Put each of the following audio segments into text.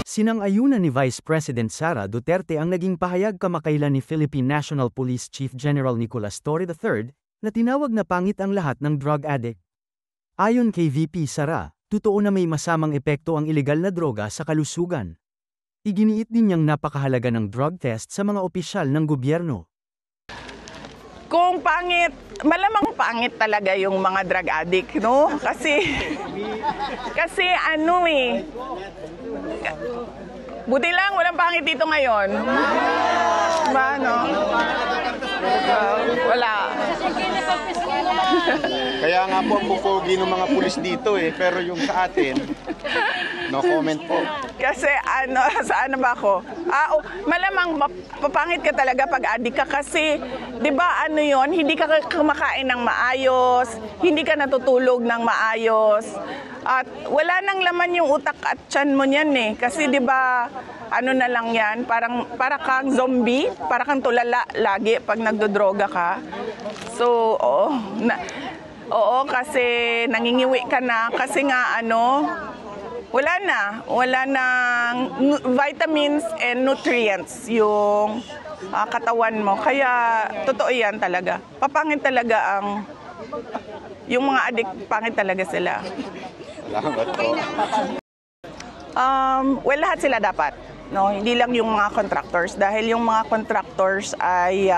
Sinang-ayunan ni Vice President Sara Duterte ang naging pahayag kamakailan ni Philippine National Police Chief General Nicolas Torre III na tinawag na pangit ang lahat ng drug addict. Ayon kay VP Sara, totoo na may masamang epekto ang ilegal na droga sa kalusugan. Iginiit din niyang napakahalaga ng drug test sa mga opisyal ng gobyerno. Kung pangit, malamang pangit talaga yung mga drug addict, no? Kasi ano eh, buti lang walang pangit dito ngayon. Diba, no? Wala. Kaya nga po ang pupogi ng mga pulis dito eh, pero yung sa atin, no comment po. Kasi saan na ba ako? Malamang papangit ka talaga pag addict ka kasi, di ba yon, hindi ka kumakain ng maayos, hindi ka natutulog ng maayos, at wala nang laman yung utak at tiyan mo niyan eh. Kasi di ba, na lang yan, para kang zombie, para kang tulala lagi pag nagdodroga ka. So, oo, kasi nangingiwi ka na, kasi nga wala nang vitamins and nutrients yung katawan mo. Kaya totoo yan talaga. Papangit talaga yung mga addict, pangit talaga sila. Salamat po. Well, lahat sila dapat. No, hindi lang yung mga contractors dahil yung mga contractors ay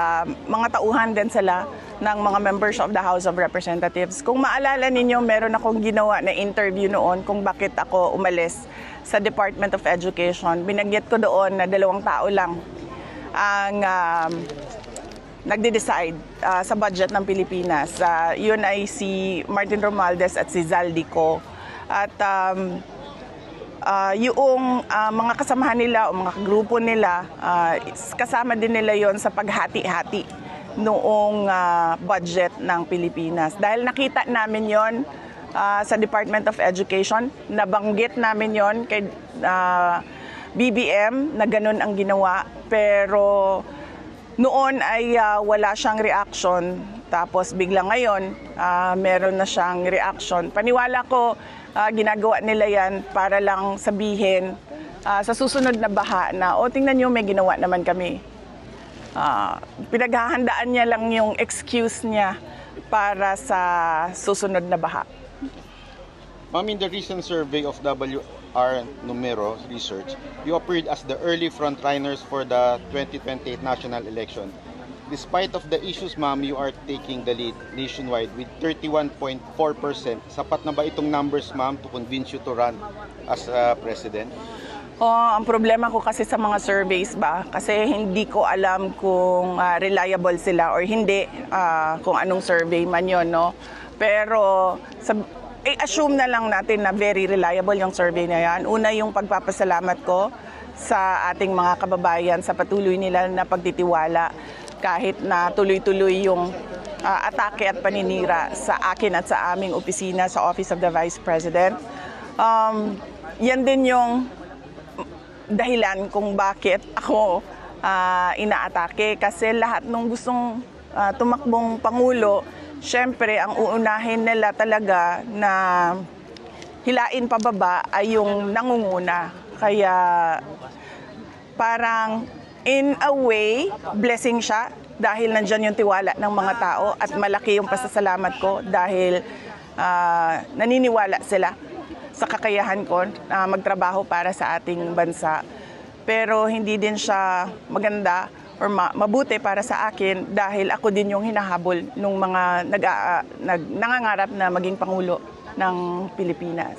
mga tauhan din sila ng mga members of the House of Representatives. Kung maalala ninyo, meron akong ginawa na interview noon kung bakit ako umalis sa Department of Education. Binagyat ko doon na 2 tao lang ang nagde-decide sa budget ng Pilipinas. Yun ay si Martin Romualdez at si Zaldico. At yung mga kasamahan nila o mga grupo nila, kasama din nila yon sa paghati-hati noong budget ng Pilipinas. Dahil nakita namin yon sa Department of Education, nabanggit namin yon kay BBM na ganun ang ginawa, pero noon ay wala siyang reaction. Tapos bigla ngayon, meron na siyang reaction. Paniwala ko, ginagawa nila yan para lang sabihin sa susunod na baha na, tingnan nyo, may ginawa naman kami. Pinaghahandaan niya lang yung excuse niya para sa susunod na baha. Ma'am, in the recent survey of WR Numero Research, you appeared as the early frontrunners for the 2028 national election. Despite of the issues, ma'am, you are taking the lead nationwide with 31.4%. Sapat na ba itong numbers, ma'am, to convince you to run as president? Ang problema ko kasi sa mga surveys ba, kasi hindi ko alam kung reliable sila or hindi, kung anong survey man yun, no? Pero assume na lang natin na very reliable yung survey na yan. Una, yung pagpapasalamat ko sa ating mga kababayan sa patuloy nila na pagtitiwala kahit na tuloy-tuloy yung atake at paninira sa akin at sa aming opisina sa Office of the Vice President. Yan din yung dahilan kung bakit ako inaatake, kasi lahat ng gustong tumakbong Pangulo, syempre ang uunahin nila talaga na hilain pababa ay yung nangunguna. Kaya parang in a way, blessing siya dahil nandyan yung tiwala ng mga tao at malaki yung pasasalamat ko dahil naniniwala sila sa kakayahan ko na magtrabaho para sa ating bansa. Pero hindi din siya maganda or mabuti para sa akin dahil ako din yung hinahabol ng mga nangangarap na maging Pangulo ng Pilipinas.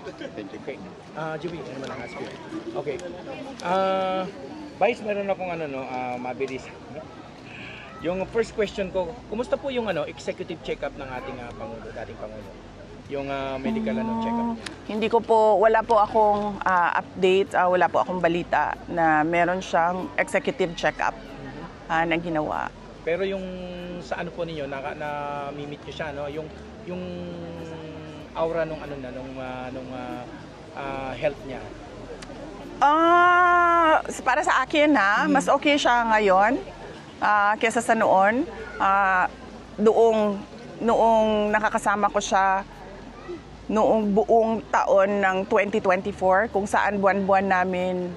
Thank you. Okay. Juby, ano man ang ask you? Okay. Vice, meron akong mabilis. Yung first question ko, kumusta po yung executive check-up ng ating Pangulo, dating Pangulo? Yung medical check-up? Hindi ko po, wala po akong update, wala po akong balita na meron siyang executive check-up na ginawa. Pero yung sa po ninyo, na-meet nyo siya, no? Yung aura nung health niya? Para sa akin mas okay siya ngayon kaysa sa noon. Noong nakakasama ko siya noong buong taon ng 2024 kung saan buwan-buwan namin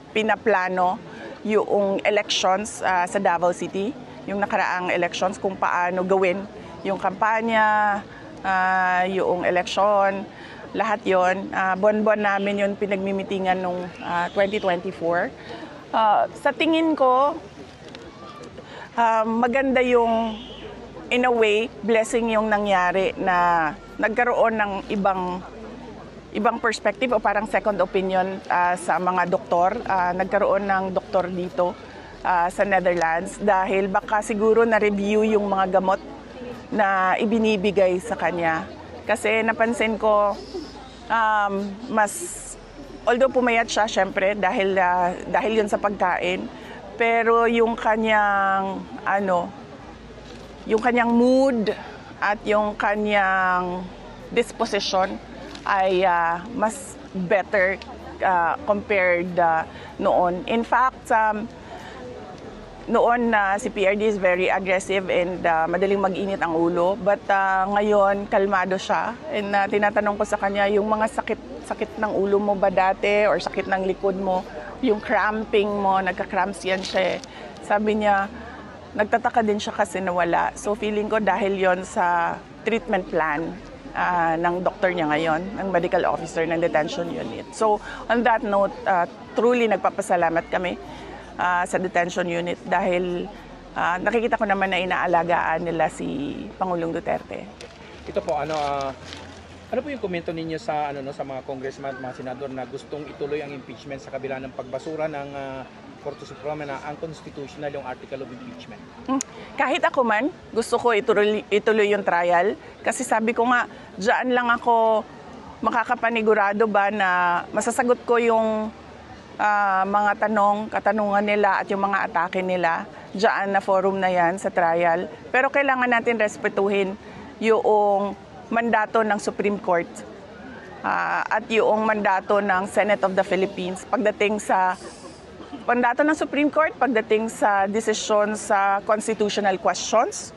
pinaplano yung elections sa Davao City, yung nakaraang elections, kung paano gawin yung kampanya, yung election, lahat yon. Buwan-buwan namin yun pinagmimitingan nung 2024. Sa tingin ko, maganda yung, in a way, blessing yung nangyari na nagkaroon ng ibang perspective o parang second opinion sa mga doktor. Nagkaroon ng doktor dito sa Netherlands dahil baka siguro na-review yung mga gamot na ibinibigay sa kanya. Kasi napansin ko, although pumayat siya syempre dahil yun sa pagkain, pero yung kanyang mood at yung kanyang disposition ay mas better compared noon. In fact, noon si PRD is very aggressive and madaling mag-init ang ulo. But ngayon, kalmado siya. And tinatanong ko sa kanya, yung mga sakit ng ulo mo ba dati or sakit ng likod mo, yung cramping mo, nagka-cramps yan siya. Sabi niya, nagtataka din siya kasi nawala. So feeling ko dahil yon sa treatment plan ng doktor niya ngayon, ng medical officer ng detention unit. So on that note, truly nagpapasalamat kami sa detention unit dahil nakikita ko naman na inaalagaan nila si Pangulong Duterte. Ito po, ano po yung komento ninyo sa sa mga congressman at mga senador na gustong ituloy ang impeachment sa kabila ng pagbasura ng Korte Suprema na unconstitutional yung article of impeachment? Kahit ako man, gusto ko ituloy yung trial kasi sabi ko nga, diyan lang ako makakapanigurado ba na masasagot ko yung mga katanungan nila at yung mga atake nila diyan na forum na yan sa trial. Pero kailangan natin respetuhin yung mandato ng Supreme Court at yung mandato ng Senate of the Philippines pagdating sa mandato ng Supreme Court pagdating sa desisyon sa constitutional questions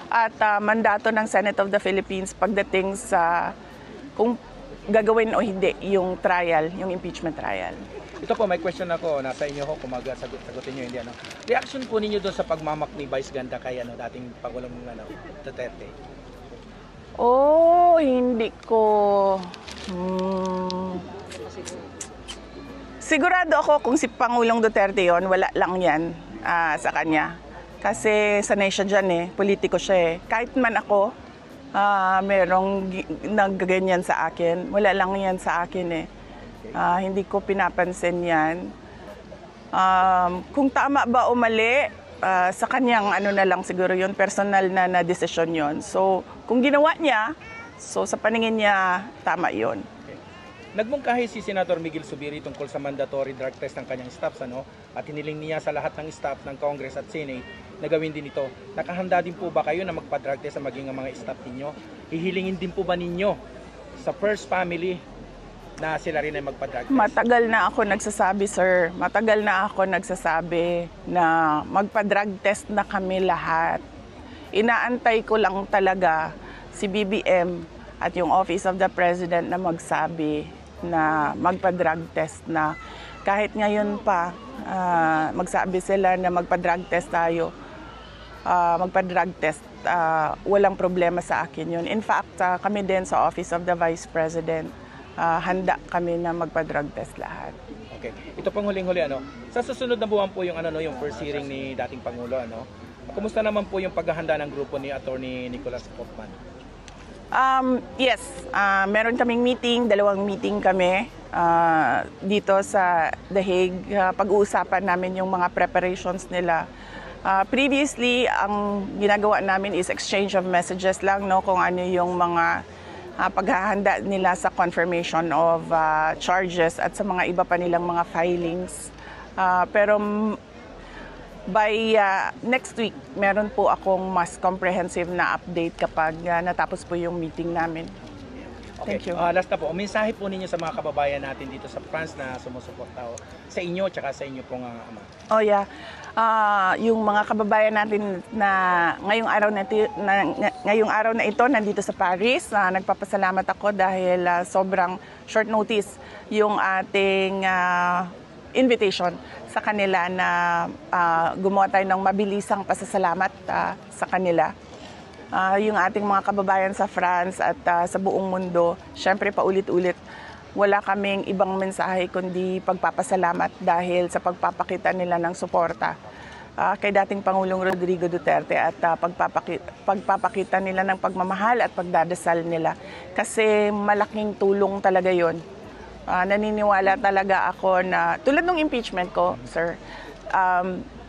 at mandato ng Senate of the Philippines pagdating sa kung gagawin o hindi yung trial, yung impeachment trial. Ito po, may question ako, nasa inyo ho, kung sagutin nyo, hindi Reaction po ninyo doon sa pagmamak ni Vice Ganda kay dating Pangulong Duterte? Hindi ko. Sigurado ako kung si Pangulong Duterte yon, wala lang yan sa kanya. Kasi sanay siya dyan politiko siya Kahit man ako, merong nagganyan sa akin, wala lang yan sa akin hindi ko pinapansin yan. Kung tama ba o mali, sa kanyang na lang siguro yun, personal na desisyon yun. So, kung ginawa niya, so sa paningin niya, tama yun. Okay. Nagmungkahi si Senator Miguel Zubiri tungkol sa mandatory drug test ng kanyang staffs, at hiniling niya sa lahat ng staff ng Congress at Senate na gawin din ito. Nakahanda din po ba kayo na magpa-drug test sa maging mga staff ninyo? Hihilingin din po ba ninyo sa first family na sila rin ay magpa-drug test? Matagal na ako nagsasabi, sir. Matagal na ako nagsasabi na magpa-drug test na kami lahat. Inaantay ko lang talaga si BBM at yung Office of the President na magsabi na magpa-drug test na. Kahit ngayon pa, magsabi sila na magpa-drug test tayo. Magpa-drug test, walang problema sa akin yun. In fact, kami din sa Office of the Vice President, handa kami na magpa-drug test lahat. Okay. Ito pang huling-huli sa susunod na buwan po yung yung first hearing ni dating Pangulo Kumusta naman po yung paghahanda ng grupo ni Attorney Nicolas Portman? Yes, meron kaming meeting, 2 meeting kami dito sa The Hague. Pag-uusapan namin yung mga preparations nila. Previously, ang ginagawa namin is exchange of messages lang kung ano yung mga paghahanda nila sa confirmation of charges at sa mga iba pa nilang mga filings. Pero by next week, meron po akong mas comprehensive na update kapag natapos po yung meeting namin. Okay. Thank you. Last na po, mensahe po ninyo sa mga kababayan natin dito sa France na sumusuporta sa inyo tsaka sa inyo pong ama. Oh yeah. Yung mga kababayan natin na ngayong araw na ito nandito sa Paris, nagpapasalamat ako dahil sobrang short notice yung ating invitation sa kanila na gumawa tayo ng mabilisang pasasalamat sa kanila. Yung ating mga kababayan sa France at sa buong mundo, syempre paulit-ulit, wala kaming ibang mensahe kundi pagpapasalamat dahil sa pagpapakita nila ng suporta kay dating Pangulong Rodrigo Duterte at pagpapakita nila ng pagmamahal at pagdadasal nila. Kasi malaking tulong talaga yon. Naniniwala talaga ako na, tulad ng impeachment ko, sir,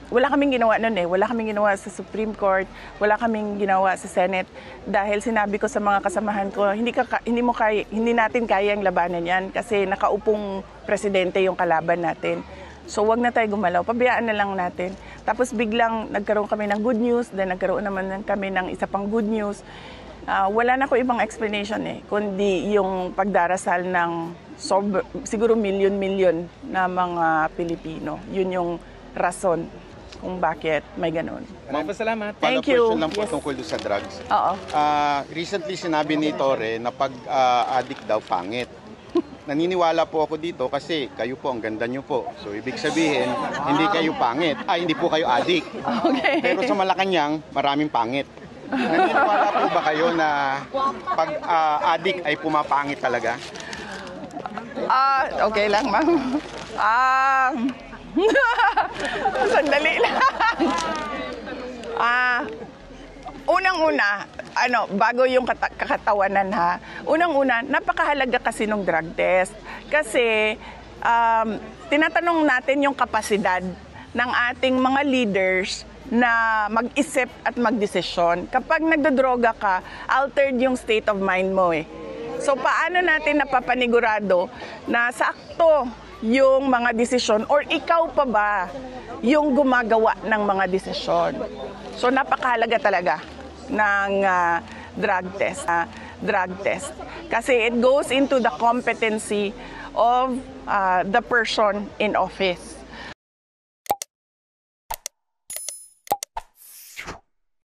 wala kaming ginawa noon Wala kaming ginawa sa Supreme Court, wala kaming ginawa sa Senate dahil sinabi ko sa mga kasamahan ko, hindi natin kayang labanan 'yan kasi nakaupong presidente yung kalaban natin. So wag na tayo gumalaw, pabayaan na lang natin. Tapos biglang nagkaroon kami ng good news, then nagkaroon naman kami ng isa pang good news. Wala na ko ibang explanation kundi yung pagdarasal ng siguro milyon-milyon na mga Pilipino. Yun yung rason kung bakit may ganun. Maraming salamat. Follow-up Thank you. question lang po Yes. tungkol sa drugs. Oo. Recently sinabi ni Torre na pag addict daw pangit. Naniniwala po ako dito kasi kayo po, ang ganda nyo po. So ibig sabihin, hindi kayo pangit. Hindi po kayo addict. Okay. Pero sa Malacanang, maraming pangit. Naniniwala po ba kayo na pag addict ay pumapangit talaga? Okay lang, ma'am. Sandali lang. Unang-una, bago yung kakatawanan unang-una, napakahalaga kasi ng drug test. Kasi tinatanong natin yung kapasidad ng ating mga leaders na mag-isip at magdesisyon. Kapag nagdodroga ka, altered yung state of mind mo So paano natin napapanigurado na sakto yung mga desisyon or ikaw pa ba yung gumagawa ng mga desisyon? So napakahalaga talaga ng drug test. Kasi it goes into the competency of the person in office.